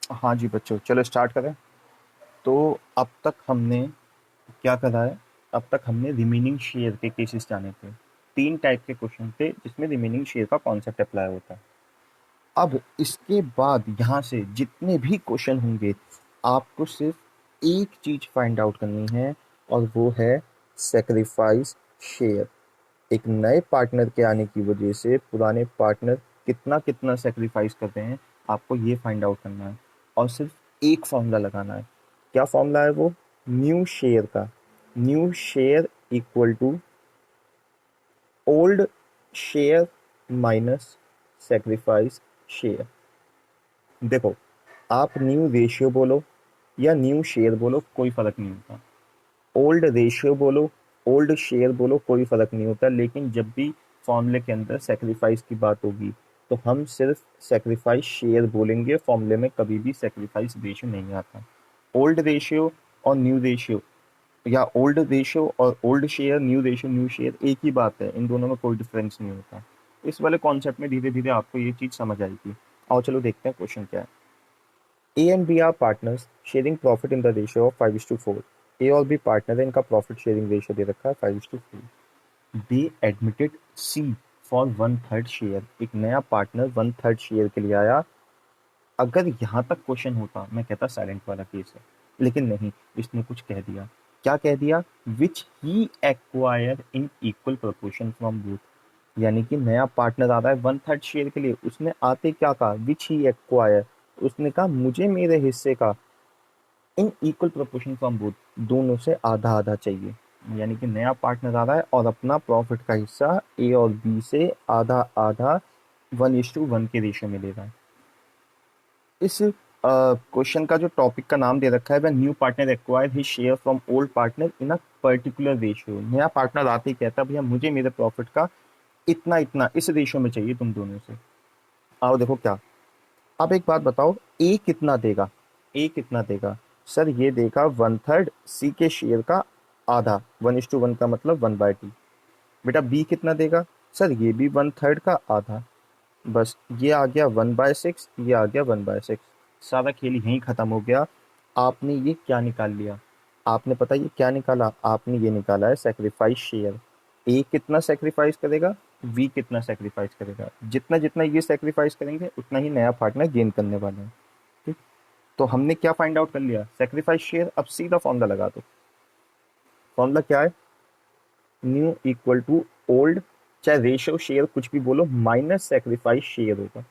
हाँ जी बच्चों, चलो स्टार्ट करें। तो अब तक हमने क्या करा है? अब तक हमने रिमेनिंग शेयर के केसेस जाने थे। 3 टाइप के क्वेश्चन थे जिसमें रिमेनिंग शेयर का कॉन्सेप्ट अप्लाई होता है। अब इसके बाद यहाँ से जितने भी क्वेश्चन होंगे, आपको सिर्फ एक चीज फाइंड आउट करनी है, और वो है सेक्रीफाइस शेयर। एक नए पार्टनर के आने की वजह से पुराने पार्टनर कितना कितना सेक्रीफाइस करते हैं, आपको ये फाइंड आउट करना है। और सिर्फ एक फॉर्मूला लगाना है। क्या फॉर्मूला है वो? न्यू शेयर का। New share equal to old share minus sacrifice share. देखो, आप न्यू रेशियो बोलो या न्यू शेयर बोलो, कोई फर्क नहीं होता। ओल्ड रेशियो बोलो, ओल्ड शेयर बोलो, कोई फर्क नहीं होता। लेकिन जब भी फॉर्मूले के अंदर सेक्रीफाइस की बात होगी, तो हम सिर्फ सेक्रीफाइस शेयर बोलेंगे। फॉर्मूले में कभी भी सेक्रीफाइस रेशियो नहीं आता। ओल्ड रेशियो और न्यू रेशियो, या ओल्ड रेशियो और ओल्ड शेयर, न्यू शेयर एक ही बात है। इन दोनों में कोई डिफरेंस नहीं होता। इस वाले कॉन्सेप्ट में धीरे धीरे आपको ये चीज समझ आएगी। और चलो देखते हैं क्वेश्चन क्या है। A and B are partners sharing profit in the ratio of 5:4। A और बी पार्टनर है, इनका प्रॉफिट शेयरिंग रेशियो दे रखा है 5:4। दे एडमिटेड सी फॉर 1/3 शेयर। एक नया पार्टनर 1/3 शेयर के लिए आया। अगर यहाँ तक क्वेश्चन होता, मैं कहता साइलेंट वाला केस है, लेकिन नहीं, इसने कुछ कह दिया। क्या कह दिया? Which he acquire in equal proportion from both. यानी कि नया पार्टनर आ रहा है 1/3 शेयर के लिए, उसने आते क्या कहा? विच ही एक्वायर। उसने कहा मुझे मेरे हिस्से का इन इक्वल प्रोपोर्शन फ्रॉम बोथ, दोनों से आधा आधा चाहिए। यानी कि नया पार्टनर आ रहा है और अपना प्रॉफिट का हिस्सा ए और बी से आधा आधा 1:1 के रेशियो में ले रहा है। इस क्वेश्चन का जो टॉपिक का नाम दे रखा है, वह new partner acquire his share from old partner in a particular ratio. नया पार्टनर आते ही कहता भैया मुझे मेरे प्रॉफिट का इतना इतना इस रेशियो में चाहिए तुम दोनों से। आओ देखो क्या। अब एक बात बताओ, ए कितना देगा? ए कितना देगा? सर ये देगा 1/3 सी के शेयर का आधा। 1:1 का मतलब 1/2। बेटा बी कितना देगा? सर ये भी 1/3 का आधा। बस ये आ गया 1/6, ये आ गया 1/6। सारा खेल यहीं खत्म हो गया। आपने ये क्या निकाल लिया? आपने पता ये क्या निकाला? आपने ये निकाला है सेक्रीफाइस शेयर। ए कितना सेक्रीफाइस करेगा, वी कितना सेक्रीफाइस करेगा। जितना जितना ये सेक्रीफाइस करेंगे, उतना ही नया पार्टनर गेन करने वाले हैं। ठीक। तो हमने क्या फाइंड आउट कर लिया? Sacrifice share. अब सीधा फॉर्मूला लगा दो। फॉर्मूला क्या है? न्यू इक्वल टू ओल्ड, चाहे रेशियो शेयर कुछ भी बोलो, माइनस सेक्रीफाइस शेयर होगा।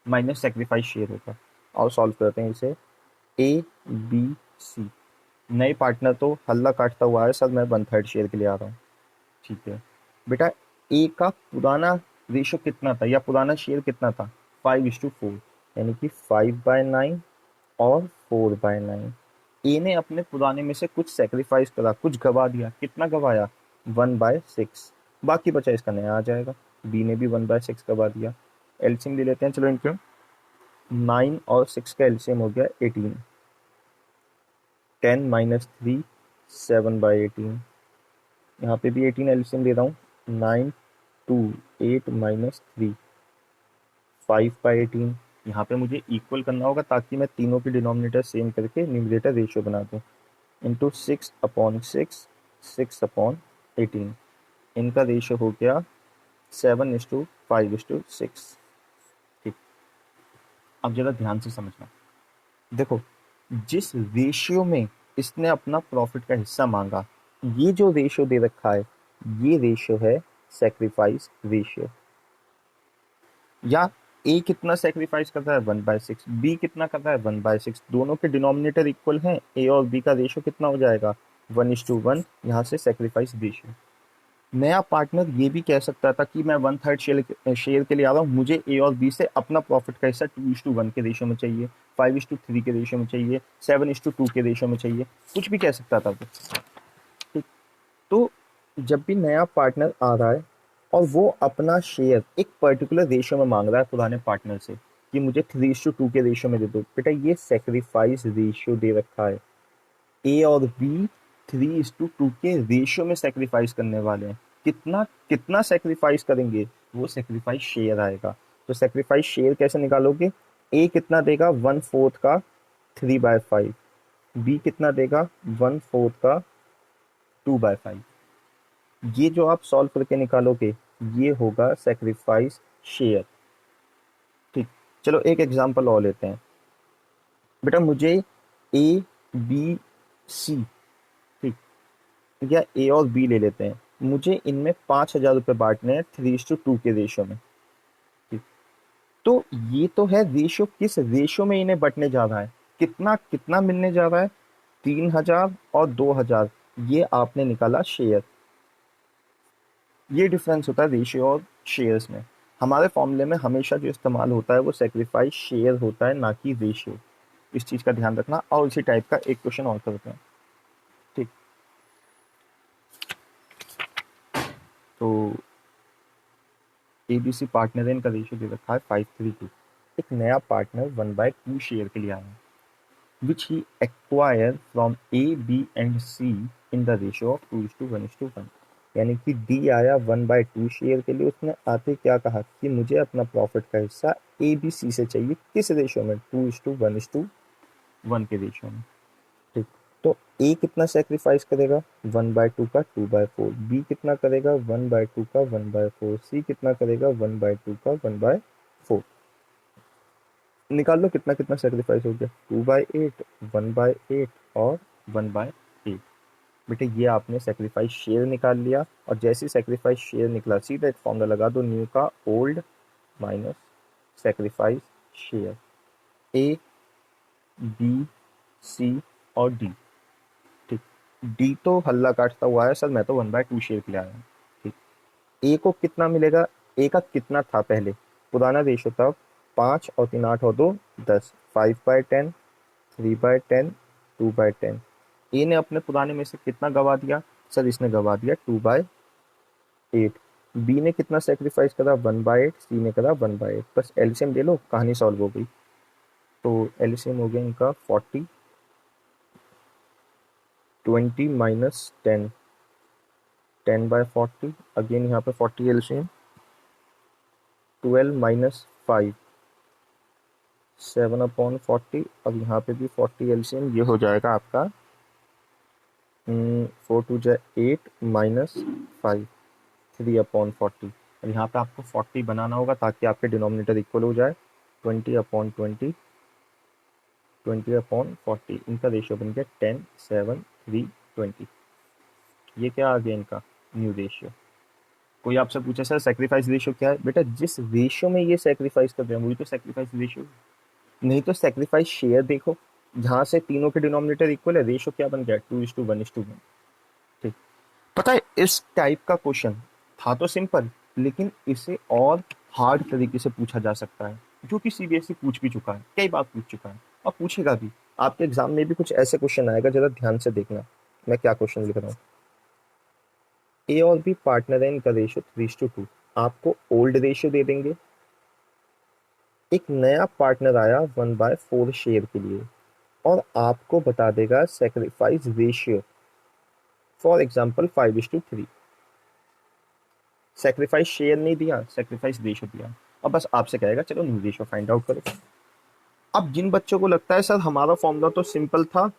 माइनस सेक्रीफाइस शेयर होगा। और सॉल्व करते हैं इसे। A B C. नए पार्टनर तो हल्ला काटता हुआ है, सर मैं 1/3 शेयर के लिए आ रहा हूँ। ठीक है बेटा, ए का पुराना रेशो कितना था, या पुराना शेयर कितना था? 5:4। यानी कि 5/9 और 4/9। ए ने अपने पुराने में से कुछ सेक्रीफाइस करा, कुछ गवा दिया। कितना गवाया? 1/6। बाकी बचा इसका नया आ जाएगा। बी ने भी 1/6 गवा दिया। एलसीएम ले लेते हैं, चलो इनके। 9 और 6 का एलसीएम हो गया 18। 10 - 3 7/18। यहाँ पे भी 18 एलसीएम दे रहा हूँ। 9 2 8 - 3 5/18। यहाँ पे मुझे इक्वल करना होगा ताकि मैं तीनों के डिनोमिनेटर सेम करके न्यूमरेटर रेशियो बना दूँ। इंटू 6/6 6/18। इनका रेशियो हो गया 7:5:6। ठीक। अब जरा ध्यान से समझना। देखो, जिस रेशियो में इसने अपना प्रॉफिट का हिस्सा मांगा, ये जो रेशियो दे रखा है, ये रेशियो है सेक्रीफाइस रेशियो। या ए कितना सेक्रीफाइस कर रहा है? 1/6। बी कितना कर रहा है? 1/6। दोनों के डिनोमिनेटर इक्वल हैं। ए और बी का रेशियो कितना हो जाएगा? 1:1। यहाँ से सेक्रीफाइस रेशियो। नया पार्टनर ये भी कह सकता था कि मैं 1/3 शेयर के लिए आ रहा हूँ, मुझे ए और बी से अपना प्रॉफिट का हिस्सा 2:1 के रेशियो में चाहिए, 5:3 के रेशियो में चाहिए, 7:2 के रेशियो में चाहिए। कुछ भी कह सकता था वो। ठीक। तो जब भी नया पार्टनर आ रहा है और वो अपना शेयर एक पर्टिकुलर रेशियो में मांग रहा है पुराने पार्टनर से कि मुझे 3:2 के रेशियो में दे दो, बेटा ये सेक्रीफाइस रेशियो दे रखा है। ए और बी 3:2 के रेशियो में सेक्रीफाइस करने वाले हैं। कितना कितना सेक्रीफाइस करेंगे? वो सेक्रीफाइस शेयर आएगा। तो सेक्रीफाइस शेयर कैसे निकालोगे? ए कितना देगा 1/4 का 3/5, बी कितना देगा 1/4 का 2/5। ये जो आप सॉल्व करके निकालोगे ये होगा सेक्रीफाइस शेयर। ठीक, चलो एक एग्जांपल और लेते हैं। बेटा मुझे ए बी सी, ठीक, या ए और बी ले लेते हैं, मुझे इनमें 5,000 रुपये बांटने हैं 3:2 के रेशो में। ठीक, तो ये तो है रेशो, किस रेशो में इन्हें बंटने जा रहा है, कितना कितना मिलने जा रहा है, 3,000 और 2,000, ये आपने निकाला शेयर। ये डिफरेंस होता है रेशियो और शेयर्स में। हमारे फॉर्मूले में हमेशा जो इस्तेमाल होता है वो सेक्रीफाइस शेयर होता है, ना कि रेशियो। इस चीज़ का ध्यान रखना। और इसी टाइप का एक क्वेश्चन और करते हैं। ठीक, तो ABC पार्टनर है, इनका रेशियो दे रखा है 5:3:2। एक नया पार्टनर 1/2 शेयर के लिए आया है, which he acquired from A, B and C in the ratio of 2:1:1। यानी कि डी आया 1/2 शेयर के लिए, उसने आते क्या कहा कि मुझे अपना प्रॉफिट का हिस्सा ABC से चाहिए, किस रेशियो में, 2:1:1 के रेशियो में। ठीक, तो ए कितना सेक्रीफाइस करेगा 1/2 का 2/4, बी कितना करेगा 1/2 का 1/4, सी कितना करेगा 1/2 का 1/4। निकाल लो कितना कितना सेक्रीफाइस हो गया, 2/8, 1/8 और 1/8। बेटे ये आपने सेक्रीफाइस शेयर निकाल लिया, और जैसे सेक्रीफाइस शेयर निकला सीधा एक फॉर्मूला लगा दो न्यू का, old minus sacrifice share, A B C और डी। ठीक, डी तो हल्ला काटता हुआ है सर, मैं तो 1/2 शेयर के लिए आया हूँ। ठीक, ए को कितना मिलेगा, ए का कितना था पहले, पुराना रेशो था 5 और 3 8 और 2 10, 5/10, 3/10, 2/10। ए ने अपने पुराने में से कितना गवा दिया सर, इसने गवा दिया 2/8। बी ने कितना सेक्रीफाइस करा 1/8, सी ने करा 1/8। बस एलसीएम ले लो, कहानी सॉल्व हो गई। तो एलसीएम हो गया इनका 40, 20 माइनस 10, 10/40, अगेन यहाँ पे 40 एलसीएम, 12 माइनस 5, 7/40, और यहाँ पे भी 40 एलसीएम, ये हो जाएगा आपका 4 2 8 माइनस 5, 3/40। और यहाँ पे आपको 40 बनाना होगा ताकि आपके डिनोमिनेटर इक्वल हो जाए, 20/20, 20/40, इनका रेशियो बन गया 10 7 3 20। ये क्या आ गया इनका न्यू रेशियो। कोई आपसे पूछे सर सेक्रीफाइस रेशियो क्या है, बेटा जिस रेशियो में ये सेक्रीफाइस कर रहे हैं वही तो सेक्रीफाइस रेशियो। नहीं तो सेक्रीफाइस शेयर देखो, जहां से तीनों के डिनोमिनेटर इक्वल है, रेशियो क्या बन गया 2:1:1। ठीक, पता है इस टाइप का क्वेश्चन था तो सिंपल, लेकिन इसे और हार्ड तरीके से पूछा जा सकता है, जो कि सीबीएसई पूछ भी चुका है, कई बार पूछ चुका है और पूछेगा भी। आपके एग्जाम में भी कुछ ऐसे क्वेश्चन आएगा, जरा ध्यान से देखना मैं क्या क्वेश्चन लिख रहा हूँ। ए और बी पार्टनर है, इनका रेशियो 3:2। आपको ओल्ड रेशियो दे देंगे, एक नया पार्टनर आया 1/4 शेयर के लिए, और आपको बता देगा sacrifice ratio, for example 5:3। Sacrifice share नहीं दिया, सेक्रीफाइस रेशियो दिया, अब बस आपसे कहेगा चलो न्यू रेशियो फाइंड आउट करो। अब जिन बच्चों को लगता है सर हमारा फॉर्मूला तो सिंपल था,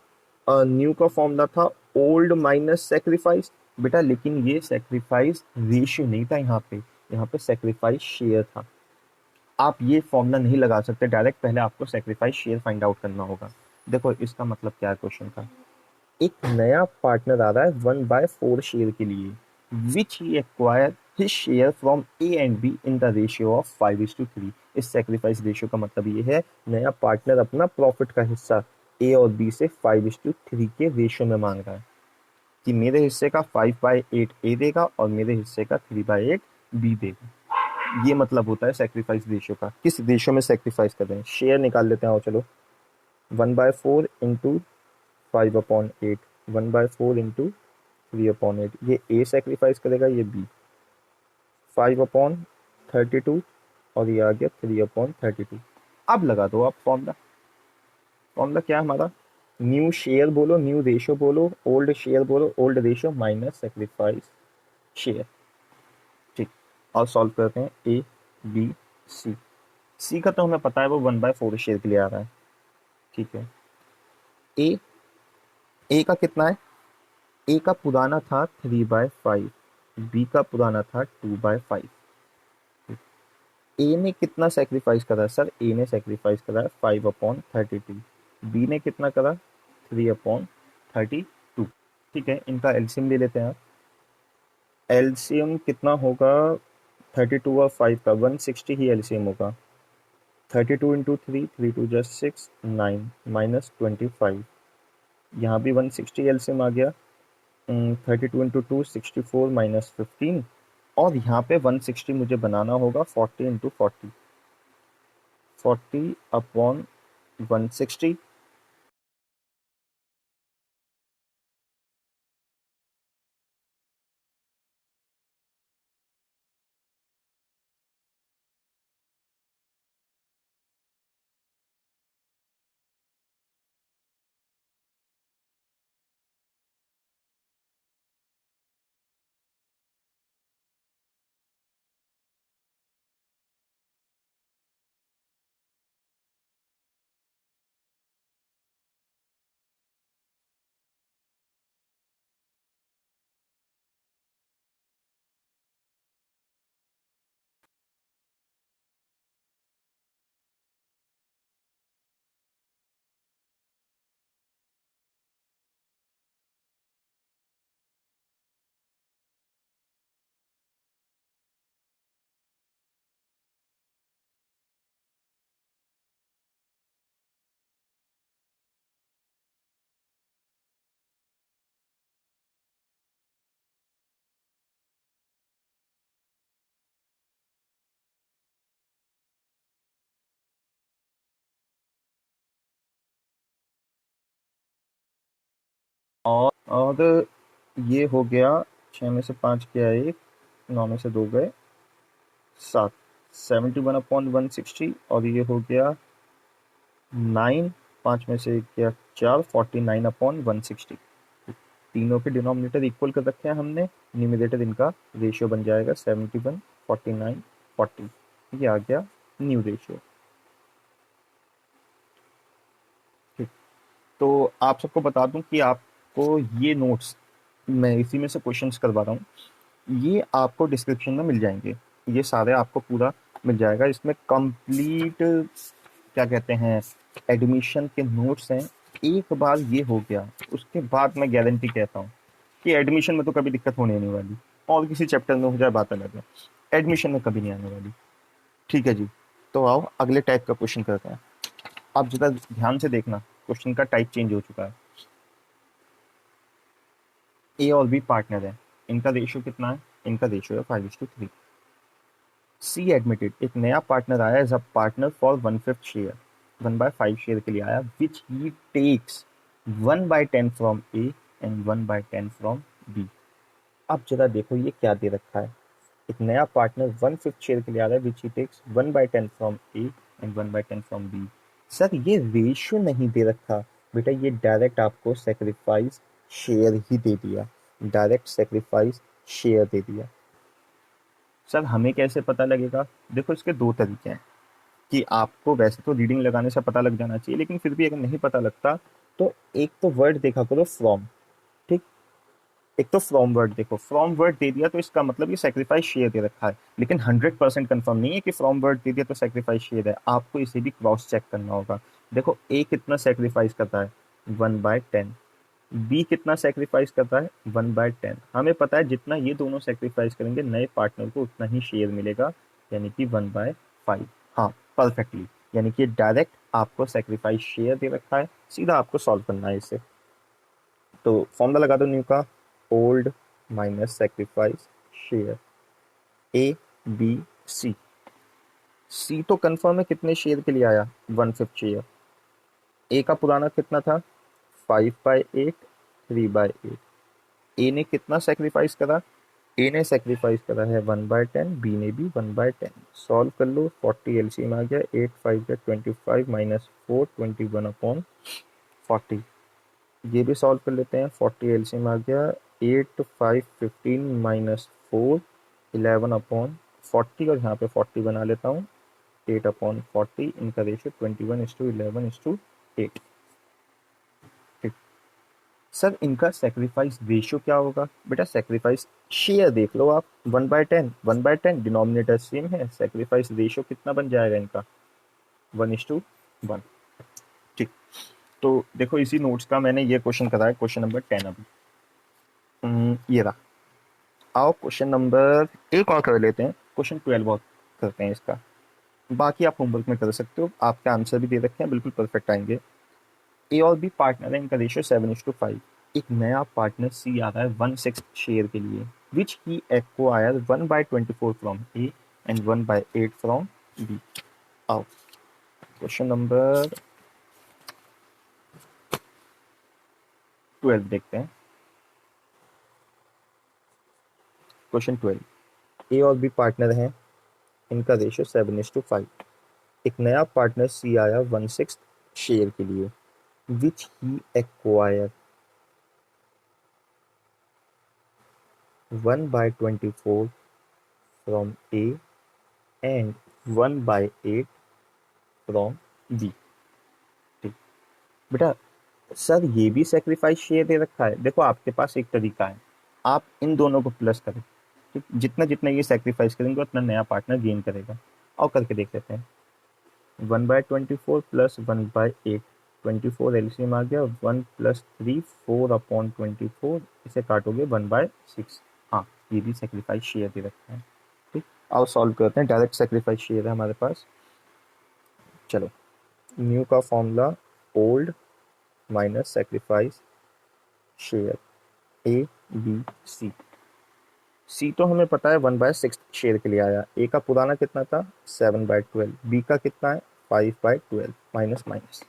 न्यू का फॉर्मूला था ओल्ड माइनस सेक्रीफाइस, बेटा लेकिन ये सेक्रीफाइस रेशियो नहीं था, यहाँ पे सेक्रीफाइस शेयर था। आप ये फॉर्मूला नहीं लगा सकते डायरेक्ट, पहले आपको सेक्रीफाइस शेयर फाइंड आउट करना होगा। देखो इसका मतलब क्या है क्वेश्चन का, एक नया पार्टनर आ रहा है 1/4 शेयर के लिए, which he acquire his share from a and b in the ratio of 5:3। इस सेक्रीफाइस रेशियो का मतलब ये है नया पार्टनर अपना प्रॉफिट का हिस्सा ए और बी से 5:3 के रेशियो में मांग रहा है, कि मेरे हिस्से का 5/8 ए देगा और मेरे हिस्से का 3/8 बी देगा। ये मतलब होता है सेक्रीफाइस रेशियो का, किस रेशियो में सेक्रीफाइस कर रहे हैं। शेयर निकाल लेते हैं, आओ चलो, 1/4 इंटू 5/8, 1/4 इंटू 3/8, ये ए सेक्रीफाइस करेगा, ये बी, 5/32, और ये आ गया 3/32। अब लगा दो आप फॉर्मूला। फॉर्मूला क्या है हमारा, न्यू शेयर बोलो, न्यू रेशियो बोलो, ओल्ड शेयर बोलो, old ratio minus sacrifice share. ठीक, और सॉल्व करते हैं ए बी सी। सी का तो हमें पता है वो 1/4 शेयर के लिए आ रहा है, ठीक है। ए ए का कितना है? ए का पुराना था 3/5, बी का पुराना था 2/5। ए ने कितना सेक्रीफाइस करा है सर? ए ने सेक्रीफाइस करा है 5/32। बी ने कितना करा? 3/32। ठीक है, इनका एलसीएम ले लेते हैं। एलसीएम कितना होगा? 32 और 5 का 160 ही एलसीएम होगा। 32 इंटू 3, 3 2 6, 9 -25। यहाँ भी 160 एलसीएम आ गया। 32 इंटू 2, 64 -15। और यहाँ पे 160 मुझे बनाना होगा 40 इंटू 40, 40/160। और ये हो गया, 6 में से 5 गया 1, 9 में से 2 गए 7, 71/160। और ये हो गया 9, 5 में से 1 गया 4, 49/160। तीनों के डिनोमिनेटर इक्वल कर रखे हैं हमने, न्यूमरेटर इनका रेशियो बन जाएगा 71, 49, 40। ये आ गया न्यू रेशियो। ठीक, तो आप सबको बता दूं कि आपको ये नोट्स, मैं इसी में से क्वेश्चंस करवा रहा हूँ, ये आपको डिस्क्रिप्शन में मिल जाएंगे। ये सारे आपको पूरा मिल जाएगा, इसमें कंप्लीट क्या कहते हैं, एडमिशन के नोट्स हैं। एक बार ये हो गया उसके बाद मैं गारंटी कहता हूँ कि एडमिशन में तो कभी दिक्कत होने नहीं वाली। और किसी चैप्टर में हो जाए बात अलग है, एडमिशन में कभी नहीं आने वाली। ठीक है जी, तो आओ अगले टाइप का क्वेश्चन करते हैं। आप जरा ध्यान से देखना, क्वेश्चन का टाइप चेंज हो चुका है। ए और बी पार्टनर है, इनका रेशियो कितना है? इनका रेशियो है 5:3। सी एडमिटेड, एक नया पार्टनर आया as a partner for 1/5 share, 1/5 share के लिए आया, which he takes 1/10 from a and 1/10 from b. अब जरा देखो ये क्या दे रखा है। एक नया पार्टनर 1/5 शेयर के लिए आ रहा है, which he takes 1/10 from a and 1/10 from b. Sir ये रेशियो नहीं दे रखा बेटा, ये डायरेक्ट आपको सेक्रीफाइस शेयर ही दे दिया, डायरेक्ट सेक्रीफाइस शेयर दे दिया। सर हमें कैसे पता लगेगा? देखो इसके दो तरीके हैं कि आपको वैसे तो रीडिंग लगाने से पता लग जाना चाहिए, लेकिन फिर भी अगर नहीं पता लगता तो एक तो वर्ड देखा करो फ्रॉम, ठीक। एक तो फ्रॉम वर्ड देखो, फ्रॉम वर्ड दे दिया तो इसका मतलब ये सेक्रीफाइस शेयर दे रखा है, लेकिन 100% कंफर्म नहीं है कि फ्रॉम वर्ड दे दिया तो सेक्रीफाइस शेयर है। आपको इसे भी क्रॉस चेक करना होगा। देखो ए कितना सेक्रीफाइस करता है? 1/10। बी कितना सेक्रीफाइस करता है? 1/10। हमें पता है जितना ये दोनों सेक्रीफाइस करेंगे नए पार्टनर को उतना ही शेयर मिलेगा, यानी कि 1/5। हाँ, परफेक्टली, यानी कि डायरेक्ट आपको सेक्रीफाइस शेयर दे रखा है, सीधा आपको सॉल्व करना है इसे। तो फॉर्मूला लगा दो न्यू का, old minus sacrifice share, A B c. C तो कंफर्म है कितने शेयर के लिए आया? 1/5 शेयर। ए का पुराना कितना था? 5/8, 3/8। ए ने कितना सेक्रीफाइस करा? ए ने सेक्रीफाइस करा है 1/10, बी ने भी 1/10। सॉल्व कर लो, 40 एलसीएम आ गया, 8 5 का 25 -4, 21/40। ये भी सॉल्व कर लेते हैं, 40 एलसीएम आ गया, 8 5 15 -4, 11/40। और यहाँ पे 40 बना लेता हूँ, 8/40, इनका रेशियो 21:11:8। ठीक। सर इनका सेक्रीफाइस रेशियो क्या होगा? बेटा सेक्रीफाइस शेयर देख लो आप, 1/10, 1/10 डिनोमिनेटर सेम है, सेक्रीफाइस रेशियो कितना बन जाएगा इनका? 1:1। ठीक। तो देखो इसी नोट्स का मैंने ये क्वेश्चन कराया, क्वेश्चन नंबर 10 अभी। ये रहा। आओ क्वेश्चन नंबर एक और कर लेते हैं, क्वेश्चन 12 और करते हैं इसका। बाकी आप होमवर्क में कर सकते हो, आपके आंसर भी दे रखे हैं, बिल्कुल परफेक्ट आएंगे। ए और बी पार्टनर है, इनका रेशियो 7:5। एक नया पार्टनर सी आ रहा है 1/6 शेयर के लिए, which he acquire 1/24 from a and 1/8 from b. आओ क्वेश्चन नंबर 12 देखते हैं। क्वेश्चन 12, ए और बी पार्टनर हैं, इनका रेशियो 7:5। एक नया पार्टनर सी आया 1/6 शेयर के लिए, which he acquire 1/24 from a and 1/8 from b. ठीक। बेटा सर ये भी सेक्रीफाइस शेयर दे रखा है, देखो आपके पास एक तरीका है, आप इन दोनों को प्लस करें। ठीक, जितना जितना ये सेक्रीफाइस करेंगे उतना नया पार्टनर गेन करेगा। और करके देख लेते हैं। 1/24 प्लस 1/8, 24 एलसीएम आ गया, 1 + 3 4/24, इसे काटोगे 1/6। हाँ ये भी सेक्रीफाइस शेयर दे रखा है। ठीक, आओ सॉल्व करते हैं, डायरेक्ट सेक्रीफाइस शेयर है हमारे पास। चलो न्यू का formula old minus sacrifice share, A B c. C तो हमें पता है 1/6 शेयर के लिए आया, ए का पुराना कितना था 7/12, बी का कितना है 5/12, माइनस माइनस।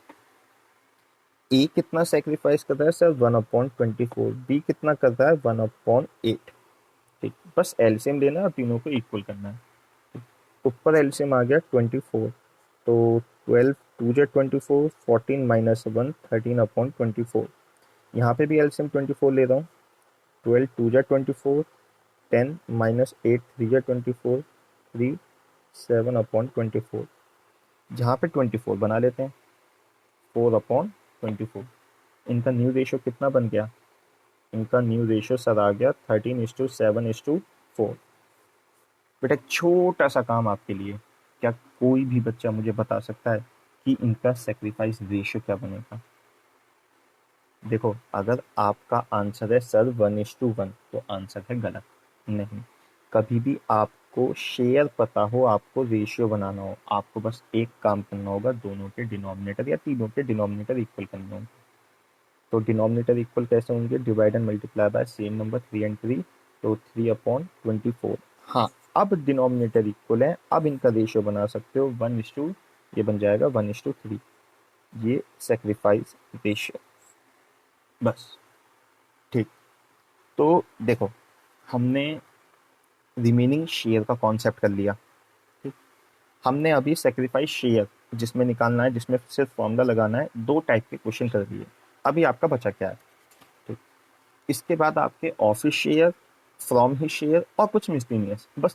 ए कितना सेक्रीफाइस करता है सर 1/24, बी कितना करता है 1/8। ठीक, बस एलसीएम लेना है और तीनों को इक्वल करना है। ऊपर एलसीएम आ गया 24, तो 12 2 × 24, 14 - 1 13/24। यहाँ पे भी एलसीएम 24 ले रहा हूँ, 12 2 × 24, 10 - 8 3 × 24, 3 7/24। जहाँ पे 24 बना लेते हैं 4/24। इनका न्यू रेशियो कितना बन गया? इनका न्यू रेशियो सर आ गया 13:7:4। बेटा एक छोटा सा काम आपके लिए, क्या कोई भी बच्चा मुझे बता सकता है कि इनका सेक्रीफाइस रेशियो क्या बनेगा? देखो अगर आपका आंसर है सर 1:1 तो आंसर है गलत। नहीं, कभी भी आपको शेयर पता हो, आपको रेशियो बनाना हो, आपको बस एक काम करना होगा, दोनों के डिनोमिनेटर या तीनों के डिनोमिनेटर इक्वल करने होंगे। तो डिनोमिनेटर इक्वल कैसे होंगे? Divide and multiply by same number 3 and 3, तो 3/24। हाँ अब डिनोमिनेटर इक्वल है, अब इनका रेशियो बना सकते हो 1:, ये बन जाएगा 1:3। ये सेक्रीफाइस रेशियो, बस। ठीक, तो देखो हमने रिमेनिंग शेयर का कॉन्सेप्ट कर लिया। ठीक, हमने अभी सेक्रीफाइस शेयर जिसमें निकालना है, जिसमें सिर्फ फॉर्मूला लगाना है, 2 टाइप के क्वेश्चन कर दिए। अभी आपका बचा क्या है? ठीक, इसके बाद आपके office share, from he share और कुछ मिसलिनियस, बस